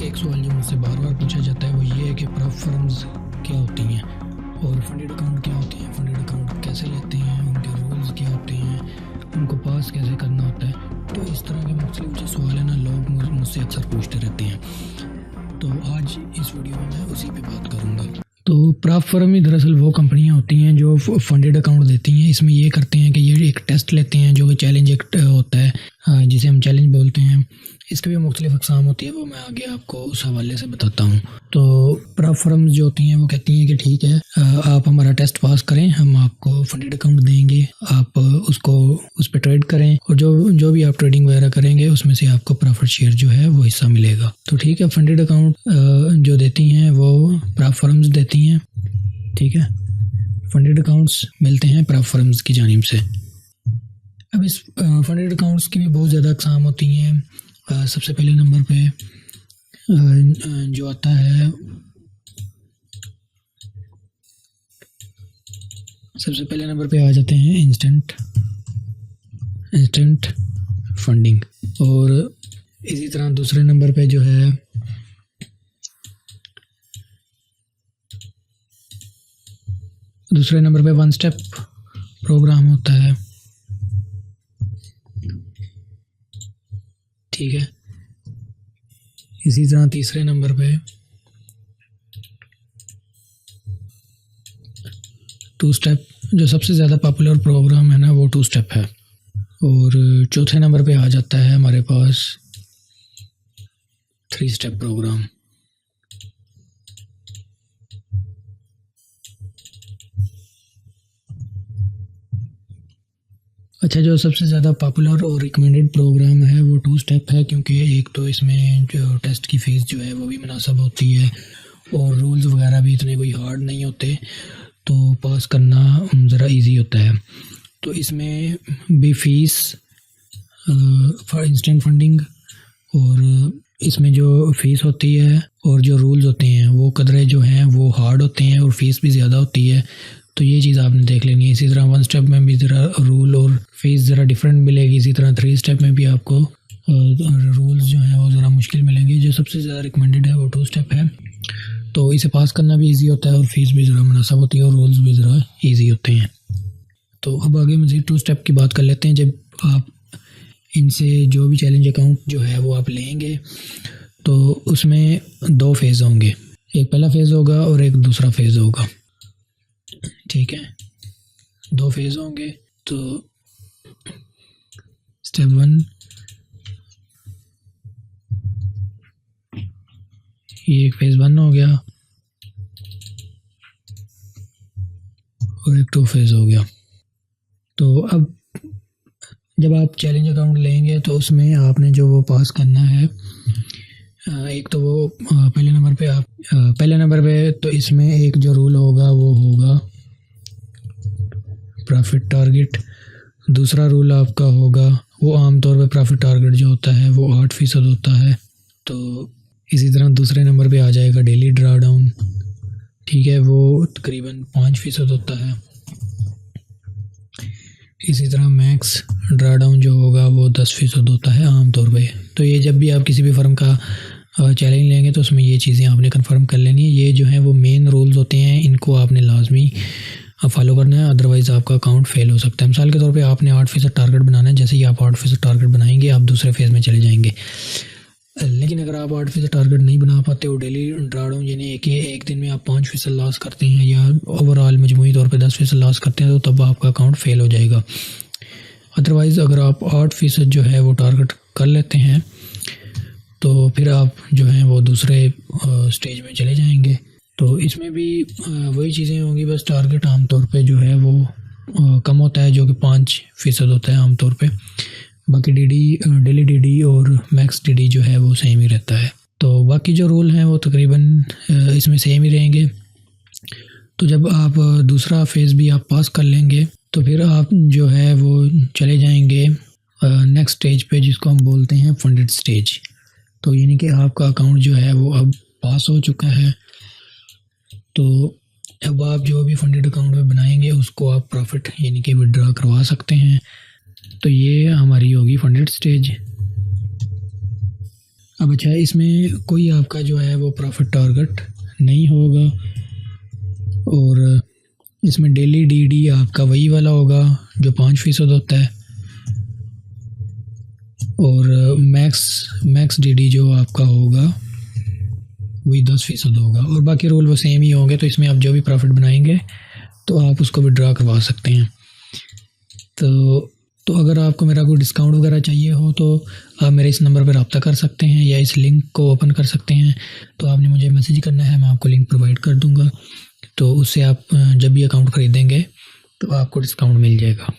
एक सवाल जो मुझसे बार बार पूछा जाता है वो ये है कि प्रॉप फर्म्स क्या होती हैं और फंडेड अकाउंट क्या होते हैं, फंडेड अकाउंट कैसे लेते हैं, उनके रूल्स क्या होते हैं, उनको पास कैसे करना होता है। तो इस तरह के मुख्तलिफ जो सवाल है ना, लोग मुझसे अक्सर पूछते रहते हैं। तो आज इस वीडियो में मैं उसी पे बात करूँगा। तो प्रॉप फर्म ही दरअसल वो कंपनियां होती हैं जो फंडेड अकाउंट देती हैं। इसमें ये करते हैं कि ये एक टेस्ट लेते हैं जो कि चैलेंज एक होता है, जिसे हम चैलेंज बोलते हैं। इसके भी मुख्तलिफ अक़साम होती है, वो मैं आगे आपको उस हवाले से बताता हूँ। तो प्रॉप फर्म्स जो होती हैं वो कहती हैं कि ठीक है, आप हमारा टेस्ट पास करें, हम आपको फंडेड अकाउंट देंगे, आप उसको उस पर ट्रेड करें और जो भी आप ट्रेडिंग वगैरह करेंगे उसमें से आपको प्रॉफिट शेयर जो है वो हिस्सा मिलेगा। तो ठीक है, फंडेड अकाउंट जो देती हैं वो प्रॉप फर्म्स देती हैं। ठीक है, फंडेड अकाउंट्स मिलते हैं प्रॉप फर्म्स की जानिब से। अब इस फंडेड अकाउंट्स की भी बहुत ज़्यादा अक़साम होती हैं। सबसे पहले नंबर पे जो आता है, सबसे पहले नंबर पे आ जाते हैं इंस्टेंट फंडिंग। और इसी तरह दूसरे नंबर पे जो है वन स्टेप प्रोग्राम होता है। ठीक है, इसी तरह तीसरे नंबर पे टू स्टेप, जो सबसे ज़्यादा पॉपुलर प्रोग्राम है ना वो टू स्टेप है। और चौथे नंबर पे आ जाता है हमारे पास थ्री स्टेप प्रोग्राम। अच्छा, जो सबसे ज़्यादा पॉपुलर और रिकमेंडेड प्रोग्राम है वो टू स्टेप है, क्योंकि एक तो इसमें जो टेस्ट की फ़ीस जो है वो भी मुनासिब होती है और रूल्स वगैरह भी इतने कोई हार्ड नहीं होते, तो पास करना ज़रा इजी होता है। तो इसमें भी फ़ीस फॉर इंस्टेंट फंडिंग, और इसमें जो फ़ीस होती है और जो रूल्स होते हैं वो कदरे जो हैं वो हार्ड होते हैं और फ़ीस भी ज़्यादा होती है। तो ये चीज़ आपने देख लेनी है। इसी तरह वन स्टेप में भी ज़रा रूल और फीस ज़रा डिफरेंट मिलेगी। इसी तरह थ्री स्टेप में भी आपको रूल्स जो हैं वो ज़रा मुश्किल मिलेंगे। जो सबसे ज़्यादा रिकमेंडेड है वो टू स्टेप है, तो इसे पास करना भी इजी होता है और फीस भी ज़रा मुनासिब होती है और रूल्स भी ज़रा इजी होते हैं। तो अब आगे मज़ीद टू स्टेप की बात कर लेते हैं। जब आप इनसे जो भी चैलेंज अकाउंट जो है वो आप लेंगे तो उसमें दो फेज़ होंगे, एक पहला फेज़ होगा और एक दूसरा फेज़ होगा। ठीक है, दो फेज़ होंगे। तो स्टेप 1 ये एक फेज़ 1 हो गया और एक टू फेज़ हो गया। तो अब जब आप चैलेंज अकाउंट लेंगे तो उसमें आपने जो वो पास करना है, एक तो वो पहले नंबर पे तो इसमें एक जो रूल होगा वो होगा प्रॉफिट टारगेट। दूसरा रूल आपका होगा, वो आमतौर पे प्रॉफिट टारगेट जो होता है वो 8% होता है। तो इसी तरह दूसरे नंबर पे आ जाएगा डेली ड्रा डाउन। ठीक है, वो तकरीबन 5% होता है। इसी तरह मैक्स ड्रा डाउन जो होगा वो 10% होता है आमतौर पे। तो ये जब भी आप किसी भी फर्म का चैलेंज लेंगे तो उसमें ये चीज़ें आपने कंफर्म कर लेनी है। ये जो है वो मेन रूल्स होते हैं, इनको आपने लाजमी फॉलो करना है, अदरवाइज़ आपका अकाउंट फेल हो सकता है। मिसाल के तौर पे आपने 8% टारगेट बनाना है, जैसे ही आप 8% टारगेट बनाएंगे आप दूसरे फेज़ में चले जाएंगे। लेकिन अगर आप 8% टारगेट नहीं बना पाते हो, डेली ड्रा डाउन यानी एक दिन में आप 5% लॉस करते हैं या ओवरऑल मजमूई तौर पे 10% लॉस करते हैं, तो तब आपका अकाउंट फेल हो जाएगा। अदरवाइज़ अगर आप 8% जो है वो टारगेट कर लेते हैं तो फिर आप जो है वो दूसरे स्टेज में चले जाएंगे। तो इसमें भी वही चीज़ें होंगी, बस टारगेट आमतौर पे जो है वो कम होता है, जो कि 5% होता है आमतौर पे। बाकी डेली डीडी और मैक्स डीडी जो है वो सेम ही रहता है। तो बाकी जो रूल हैं वो तकरीबन इसमें सेम ही रहेंगे। तो जब आप दूसरा फेज़ भी आप पास कर लेंगे तो फिर आप जो है वो चले जाएंगे नेक्स्ट स्टेज पे, जिसको हम बोलते हैं फंडेड स्टेज। तो यानी कि आपका अकाउंट जो है वो अब पास हो चुका है। तो अब आप जो भी फंडेड अकाउंट में बनाएंगे उसको आप प्रॉफिट यानी कि विड्रॉ करवा सकते हैं। तो ये हमारी होगी फंडेड स्टेज। अब अच्छा, इसमें कोई आपका जो है वो प्रॉफिट टारगेट नहीं होगा, और इसमें डेली डीडी आपका वही वाला होगा जो 5% होता है, और मैक्स डीडी जो आपका होगा वही 10% होगा, और बाकी रूल वो सेम ही होंगे। तो इसमें आप जो भी प्रॉफिट बनाएंगे तो आप उसको विड्रॉ करवा सकते हैं। तो अगर आपको मेरा कोई डिस्काउंट वगैरह चाहिए हो तो आप मेरे इस नंबर पर रब्ता कर सकते हैं या इस लिंक को ओपन कर सकते हैं। तो आपने मुझे मैसेज करना है, मैं आपको लिंक प्रोवाइड कर दूंगा। तो उससे आप जब भी अकाउंट ख़रीदेंगे तो आपको डिस्काउंट मिल जाएगा।